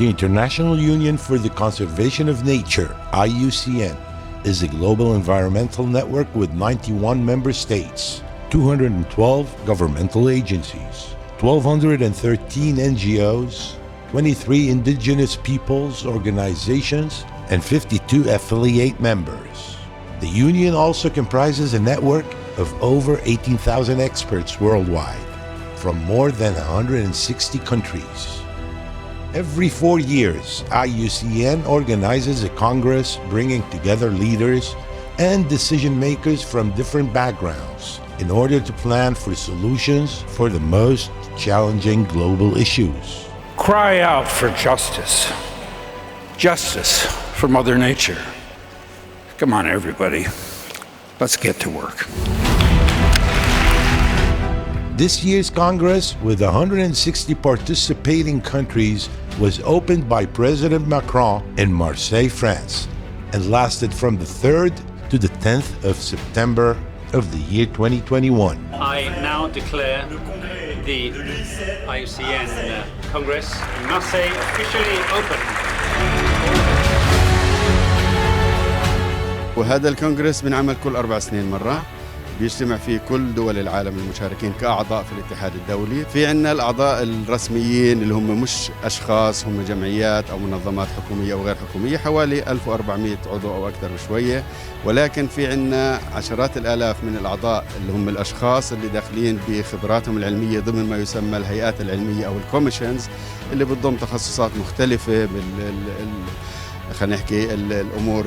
The International Union for the Conservation of Nature, IUCN, is a global environmental network with 91 member states, 212 governmental agencies, 1,213 NGOs, 23 indigenous peoples organizations, and 52 affiliate members. The union also comprises a network of over 18,000 experts worldwide from more than 160 countries. Every 4 years, IUCN organizes a congress bringing together leaders and decision makers from different backgrounds in order to plan for solutions for the most challenging global issues. Cry out for justice. Justice for Mother Nature. Come on, everybody. Let's get to work. This year's Congress, with 160 participating countries, was opened by President Macron in Marseille, France, and lasted from the 3rd to the 10th of September of the year 2021. I now declare the IUCN Congress in Marseille officially open. وهذا الكونغرس بنعمل كل 4 سنين مرة، بيجتمع فيه كل دول العالم المشاركين كأعضاء في الاتحاد الدولي. في عنا الأعضاء الرسميين اللي هم مش أشخاص، هم جمعيات أو منظمات حكومية أو غير حكومية، حوالي 1400 عضو أو أكثر بشوية. ولكن في عنا عشرات الآلاف من الأعضاء اللي هم الأشخاص اللي داخلين بخبراتهم العلمية ضمن ما يسمى الهيئات العلمية أو الكوميشنز، اللي بتضم تخصصات مختلفة خلينا نحكي الأمور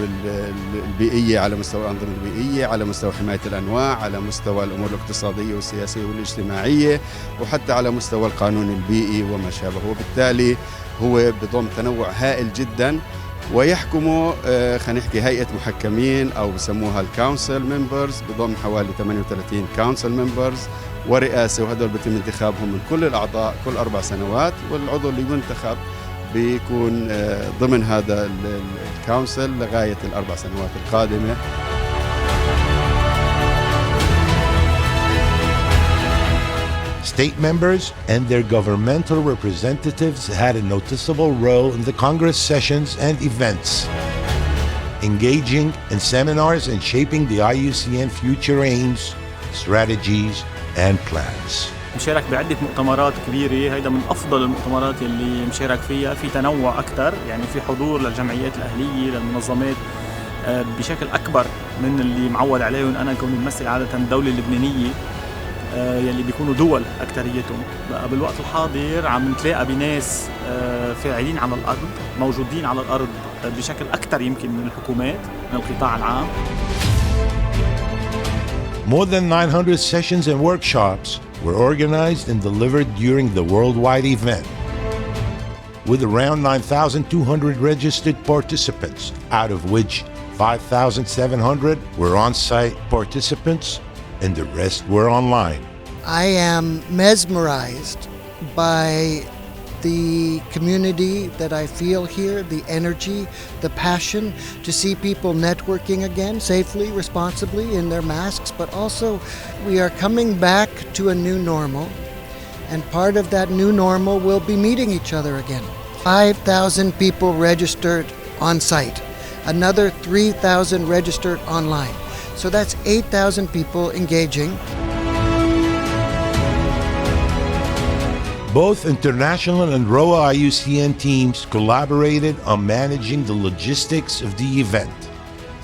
البيئية على مستوى الأنظمة البيئية، على مستوى حماية الأنواع، على مستوى الأمور الاقتصادية والسياسية والاجتماعية، وحتى على مستوى القانون البيئي وما شابه. وبالتالي هو بضم تنوع هائل جدا، ويحكمه خلينا نحكي هيئة محكمين أو بسموها الكونسل ممبرز، بضم حوالي 38 كونسل ممبرز ورئاسة، وهذول بيتم انتخابهم من كل الأعضاء كل 4 سنوات، والعضو اللي ينتخب بيكون ضمن هذا الكونسل لغاية ال4 سنوات القادمة. State members and their governmental representatives had a noticeable role in the Congress sessions and events, engaging in seminars and shaping the IUCN future aims, strategies, and plans. مشارك بعدة مؤتمرات كبيرة، هيدا من أفضل المؤتمرات اللي مشارك فيها، في تنوع أكثر، يعني في حضور للجمعيات الأهلية للمنظمات بشكل أكبر من اللي معود عليهم. أنا كوني بمثل عادة الدولة اللبنانية يلي بيكونوا دول أكتريتهم. بالوقت الحاضر عم نتلاقى بناس فاعلين على الأرض، موجودين على الأرض بشكل أكثر يمكن من الحكومات، من القطاع العام. More than 900 sessions and workshops were organized and delivered during the worldwide event, with around 9,200 registered participants, out of which 5,700 were on-site participants and the rest were online. I am mesmerized by the community that I feel here, the energy, the passion to see people networking again safely, responsibly in their masks, but also we are coming back to a new normal, and part of that new normal will be meeting each other again. 5,000 people registered on site, another 3,000 registered online. So that's 8,000 people engaging. Both international and ROWA IUCN teams collaborated on managing the logistics of the event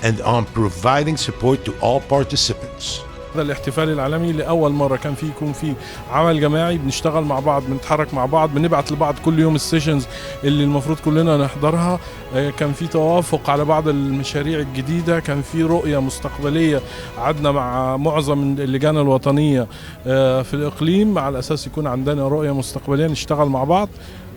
and on providing support to all participants. هذا الاحتفال العالمي لأول مرة كان يكون في عمل جماعي، بنشتغل مع بعض، بنتحرك مع بعض، بنبعت لبعض كل يوم السيشنز اللي المفروض كلنا نحضرها. كان في توافق على بعض المشاريع الجديدة، كان في رؤية مستقبلية عدنا مع معظم اللجان الوطنية في الإقليم على أساس يكون عندنا رؤية مستقبلية نشتغل مع بعض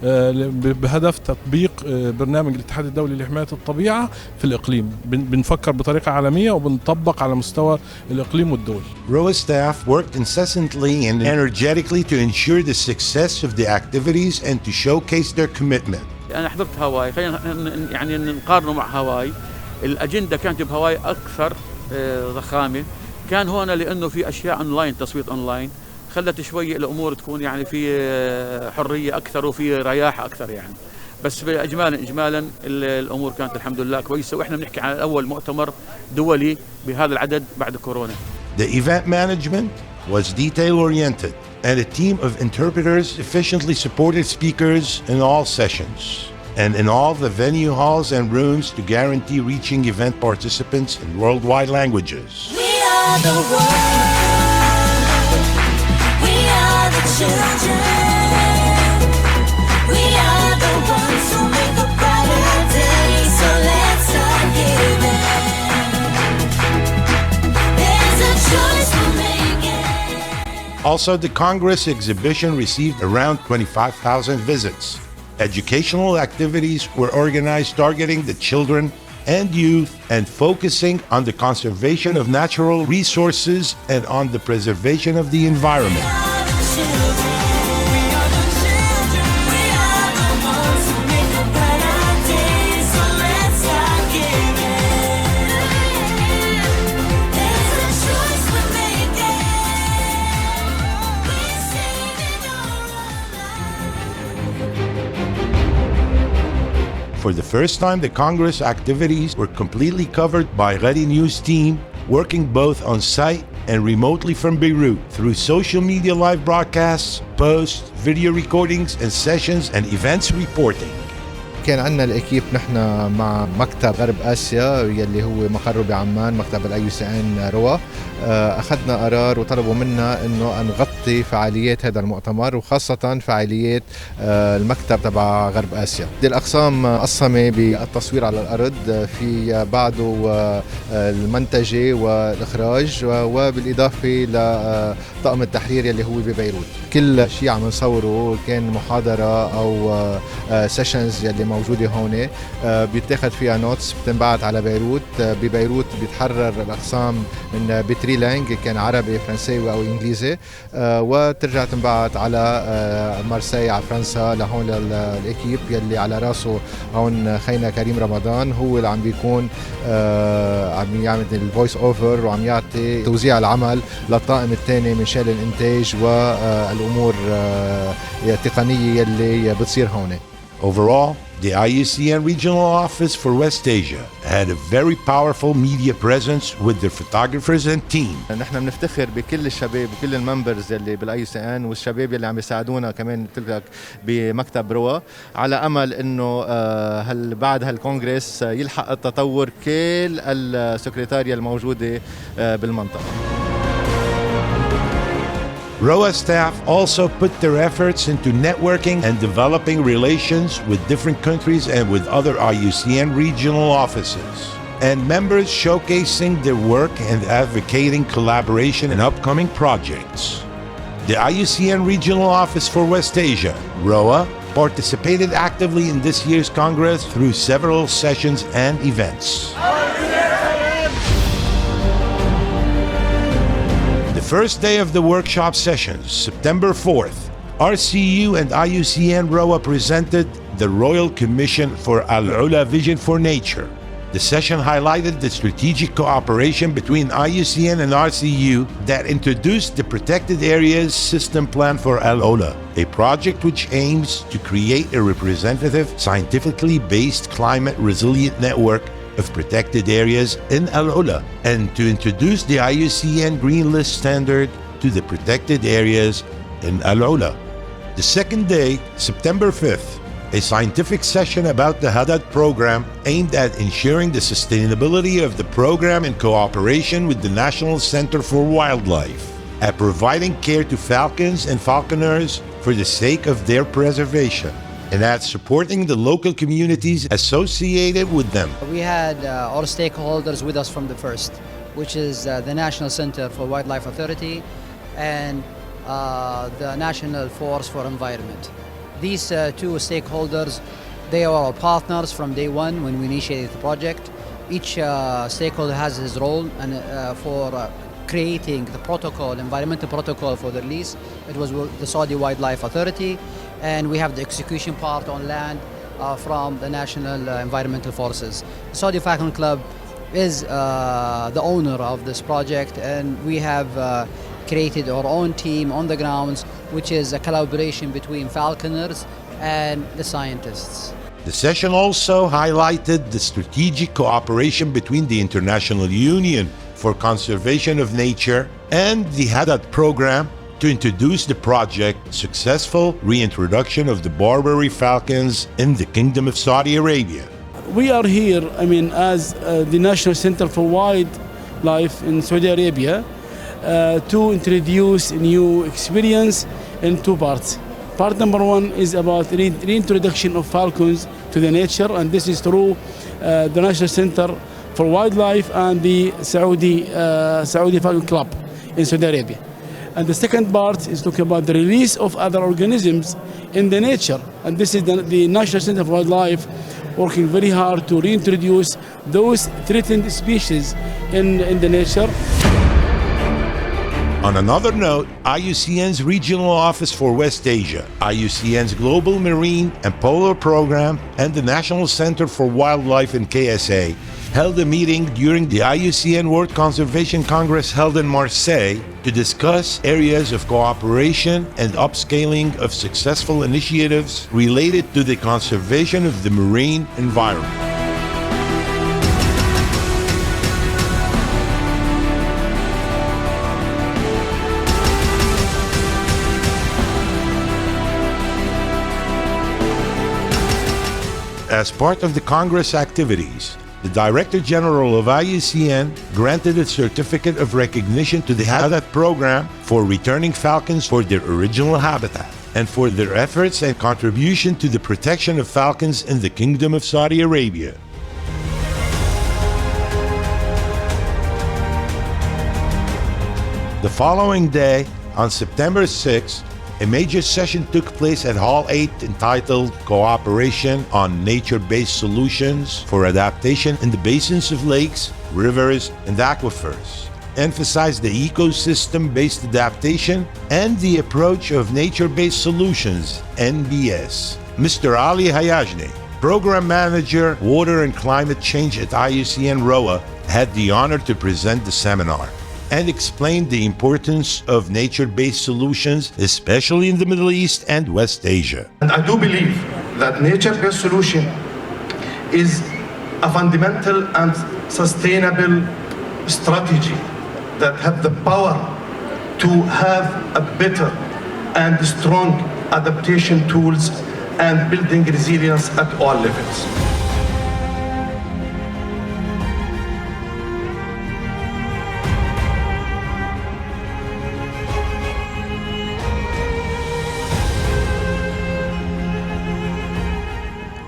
بهدف تطبيق برنامج الاتحاد الدولي لحماية الطبيعة في الإقليم. بنفكر بطريقة عالمية وبنطبق على مستوى الإقليم والدول. ROWA staff worked incessantly and energetically to ensure the success of the activities and to showcase their commitment. أنا حضرت هاواي، خلينا يعني نقارنه مع هاواي. الأجندة كانت بهاواي أكثر ضخامة، كان هون لأنه في أشياء أونلاين، تصويت أونلاين، خلت شوي الأمور تكون يعني في حرية أكثر وفي رياحة أكثر يعني. بس إجمالا الأمور كانت الحمد لله كويسة، وإحنا بنحكي عن أول مؤتمر دولي بهذا العدد بعد كورونا. The event management was detail-oriented, and a team of interpreters efficiently supported speakers in all sessions and in all the venue halls and rooms to guarantee reaching event participants in worldwide languages. We are the world. We are the children. We are the ones who make a brighter day. So let's start giving. There's a choice we're making. Also, the Congress exhibition received around 25,000 visits. Educational activities were organized targeting the children and youth and focusing on the conservation of natural resources and on the preservation of the environment. For the first time, the Congress activities were completely covered by Ready News team, working both on site and remotely from Beirut through social media live broadcasts, posts, video recordings, and sessions and events reporting. كان عندنا الأكيب نحن مع مكتب غرب آسيا يلي هو مقره بعمان، مكتب IUCN ROWA. أخذنا قرار وطلبوا منا إنه نغطي فعاليات هذا المؤتمر وخاصة فعاليات المكتب تبع غرب آسيا. دي الأقسام قسمة بالتصوير على الأرض، في بعده المنتجة والإخراج، وبالإضافة لطاقم التحرير يلي هو ببيروت. كل شيء عم نصوره كان محاضرة أو سيشنز يلي موجودة هون بيتاخد فيها نوتس بتنبعت على بيروت. ببيروت بيتحرر الأقسام من بتري لانج، كان عربي فرنساوي أو إنجليزي، وترجع تنبعت على مارسي على فرنسا لهون للإكيب يلي على راسه هون خينا كريم رمضان، هو اللي عم بيكون عم يعمل الفويس اوفر وعم يعطي توزيع العمل للطاقم الثاني من شان الإنتاج والأمور التقنية يلي بتصير هون. Overall, the IUCN Regional Office for West Asia had a very powerful media presence with their photographers and team. نحن بنفتخر بكل الشباب وكل الممبرز اللي بالIUCN والشباب اللي عم يساعدونا كمان قلت بمكتب روا، على امل انه بعد هالكونغرس يلحق التطور كل السكرتاريا الموجوده بالمنطقه. ROWA staff also put their efforts into networking and developing relations with different countries and with other IUCN regional offices, and members showcasing their work and advocating collaboration in upcoming projects. The IUCN Regional Office for West Asia, ROWA, participated actively in this year's Congress through several sessions and events. The first day of the workshop sessions, September 4th, RCU and IUCN ROWA presented the Royal Commission for Al-Ula Vision for Nature. The session highlighted the strategic cooperation between IUCN and RCU that introduced the Protected Areas System Plan for Al-Ula, a project which aims to create a representative, scientifically based climate resilient network of protected areas in Al-Ula and to introduce the IUCN Green List standard to the protected areas in Al-Ula. The second day, September 5th, a scientific session about the Hadad program aimed at ensuring the sustainability of the program in cooperation with the National Center for Wildlife, at providing care to falcons and falconers for the sake of their preservation, and at supporting the local communities associated with them. We had all stakeholders with us from the first, which is the National Center for Wildlife Authority and the National Force for Environment. These two stakeholders, they are our partners from day one when we initiated the project. Each stakeholder has his role, and for creating the protocol, environmental protocol for the release, it was the Saudi Wildlife Authority, and we have the execution part on land from the National Environmental Forces. The Saudi Falcon Club is the owner of this project, and we have created our own team on the grounds, which is a collaboration between falconers and the scientists. The session also highlighted the strategic cooperation between the International Union for Conservation of Nature and the Hadat program to introduce the project Successful Reintroduction of the Barbary Falcons in the Kingdom of Saudi Arabia. We are here, as the National Center for Wildlife in Saudi Arabia to introduce a new experience in two parts. Part number one is about reintroduction of falcons to the nature, and this is through the National Center for Wildlife and the Saudi Falcon Club in Saudi Arabia. And the second part is talking about the release of other organisms in the nature, and this is the National Center for Wildlife working very hard to reintroduce those threatened species in the nature. On another note, IUCN's Regional Office for West Asia, IUCN's Global Marine and Polar Program, and the National Center for Wildlife in KSA held a meeting during the IUCN World Conservation Congress held in Marseille to discuss areas of cooperation and upscaling of successful initiatives related to the conservation of the marine environment. As part of the Congress activities, the Director General of IUCN granted a certificate of recognition to the Hadat program for returning falcons for their original habitat and for their efforts and contribution to the protection of falcons in the Kingdom of Saudi Arabia. The following day, on September 6th, a major session took place at Hall 8 entitled Cooperation on Nature-Based Solutions for Adaptation in the Basins of Lakes, Rivers, and Aquifers, emphasized the ecosystem-based adaptation and the approach of nature-based solutions, NBS. Mr. Ali Hayajne, Program Manager, Water and Climate Change at IUCN ROWA, had the honor to present the seminar and explained the importance of nature-based solutions, especially in the Middle East and West Asia. And I do believe that nature-based solution is a fundamental and sustainable strategy that have the power to have a better and strong adaptation tools and building resilience at all levels.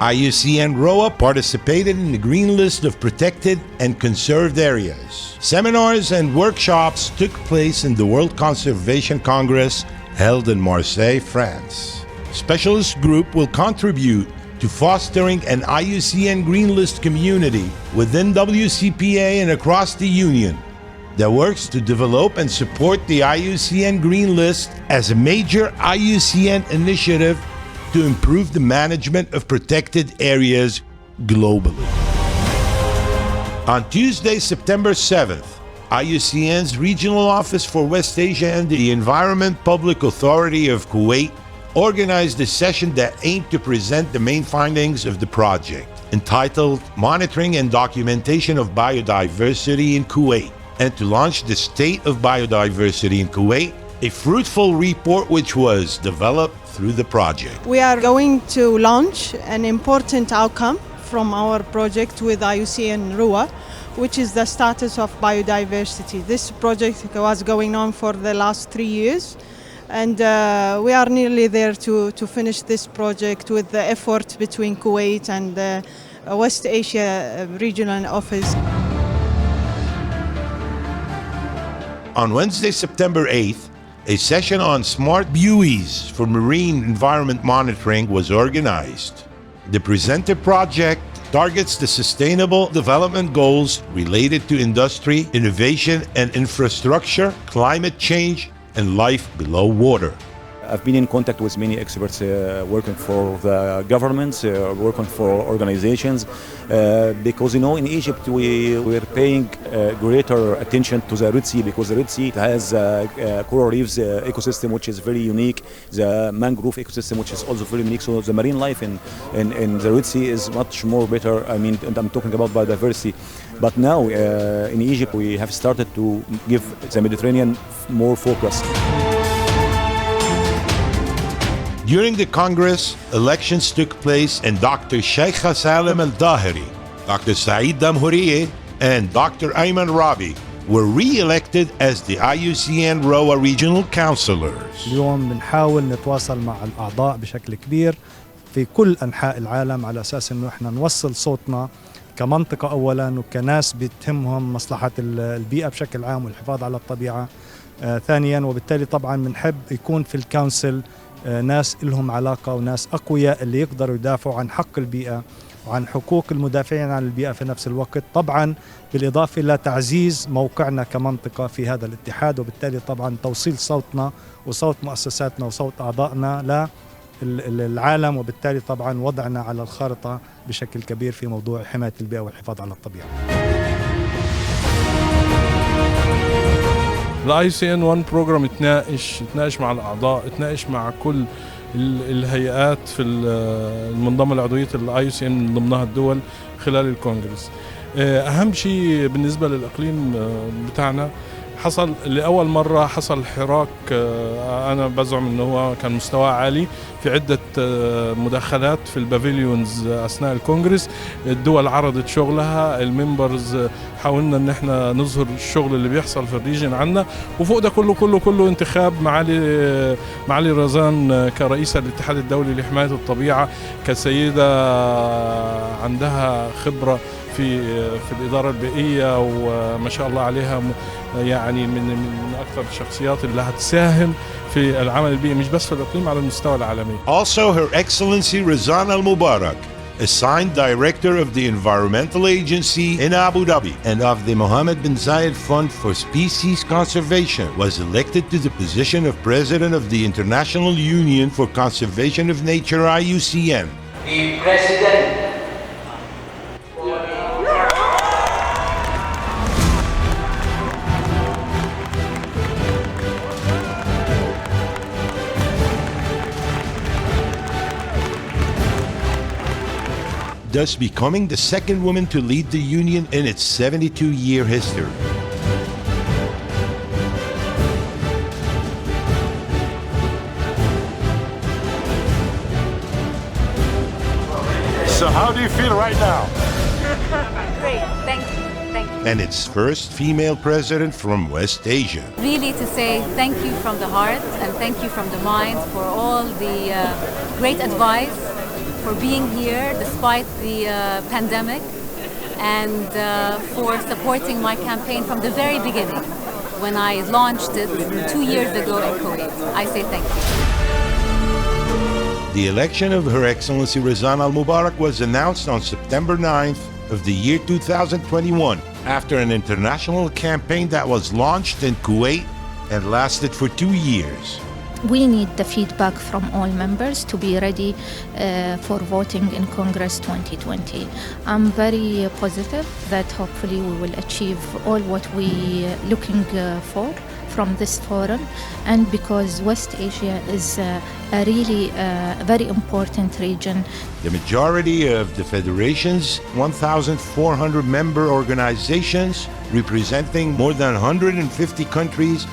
IUCN ROWA participated in the Green List of Protected and Conserved Areas. Seminars and workshops took place in the World Conservation Congress held in Marseille, France. Specialist group will contribute to fostering an IUCN Green List community within WCPA and across the Union that works to develop and support the IUCN Green List as a major IUCN initiative to improve the management of protected areas globally. On Tuesday, September 7th, IUCN's Regional Office for West Asia and the Environment Public Authority of Kuwait organized a session that aimed to present the main findings of the project, entitled Monitoring and Documentation of Biodiversity in Kuwait, and to launch the State of Biodiversity in Kuwait, a fruitful report which was developed through the project. We are going to launch an important outcome from our project with IUCN ROWA, which is the status of biodiversity. This project was going on for the last 3 years, and we are nearly there to finish this project with the effort between Kuwait and the West Asia Regional Office. On Wednesday, September 8th, a session on smart buoys for marine environment monitoring was organized. The presented project targets the sustainable development goals related to industry, innovation and infrastructure, climate change, and life below water. I've been in contact with many experts working for the governments, working for organizations, because in Egypt we're paying greater attention to the Red Sea, because the Red Sea has coral reefs ecosystem which is very unique, the mangrove ecosystem which is also very unique. So the marine life in the Red Sea is much more better. I mean, and I'm talking about biodiversity. But now in Egypt we have started to give the Mediterranean more focus. During the Congress, elections took place and Dr. Sheikha Salem Al-Dahiri, Dr. Saeed Damhourieh, and Dr. Ayman Rabi were re-elected as the IUCN ROWA regional councillors. اليوم بنحاول نتواصل مع الأعضاء بشكل كبير في كل أنحاء العالم على أساس إنه إحنا نوصل صوتنا كمنطقة أولاً وكناس بتهمهم مصلحة البيئة بشكل عام والحفاظ على الطبيعة ثانياً، وبالتالي طبعاً بنحب يكون في الكونسل ناس لهم علاقة وناس أقوياء اللي يقدروا يدافعوا عن حق البيئة وعن حقوق المدافعين عن البيئة في نفس الوقت، طبعاً بالإضافة إلى تعزيز موقعنا كمنطقة في هذا الاتحاد، وبالتالي طبعاً توصيل صوتنا وصوت مؤسساتنا وصوت أعضائنا للعالم، وبالتالي طبعاً وضعنا على الخارطة بشكل كبير في موضوع حماية البيئة والحفاظ على الطبيعة. ال IUCN 1 بروجرام اتناقش مع الأعضاء، اتناقش مع كل الهيئات في المنظمة العضوية ال IUCN من ضمنها الدول خلال الكونغرس. أهم شيء بالنسبة للإقليم بتاعنا حصل لأول مرة حصل حراك، أنا بزعم أنه هو كان مستوى عالي في عدة مداخلات في البافيليونز أثناء الكونغرس. الدول عرضت شغلها، الممبرز حاولنا أن احنا نظهر الشغل اللي بيحصل في الريجن عنا، وفوق ده كله انتخاب معالي رزان كرئيسة الاتحاد الدولي لحماية الطبيعة، كسيدة عندها خبرة في الإدارة البيئية وما شاء الله عليها، يعني من أكثر الشخصيات اللي هتساهم في العمل البيئي مش بس في الإقليم على المستوى العالمي. Also, Her Excellency Razan Al Mubarak, assigned Director of the Environmental Agency in Abu Dhabi and of the Mohammed bin Zayed Fund for Species Conservation, was elected to the position of President of the International Union for Conservation of Nature, IUCN. The President thus becoming the second woman to lead the union in its 72-year history. So how do you feel right now? Great, thank you. And its first female president from West Asia. Really to say thank you from the heart and thank you from the mind for all the great advice, for being here despite the pandemic, and for supporting my campaign from the very beginning when I launched it 2 years ago in Kuwait. I say thank you. The election of Her Excellency Razan Al Mubarak was announced on September 9th of the year 2021 after an international campaign that was launched in Kuwait and lasted for 2 years. We need the feedback from all members to be ready for voting in Congress 2020. I'm very positive that hopefully we will achieve all what we're looking for from this forum, and because West Asia is a really very important region. The majority of the Federation's 1,400 member organizations, representing more than 150 countries,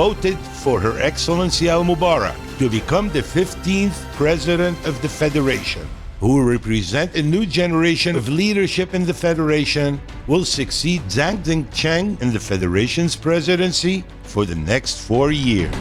voted for Her Excellency Al Mubarak to become the 15th President of the Federation, who will represent a new generation of leadership in the Federation, will succeed Zhang Dingcheng in the Federation's presidency for the next 4 years.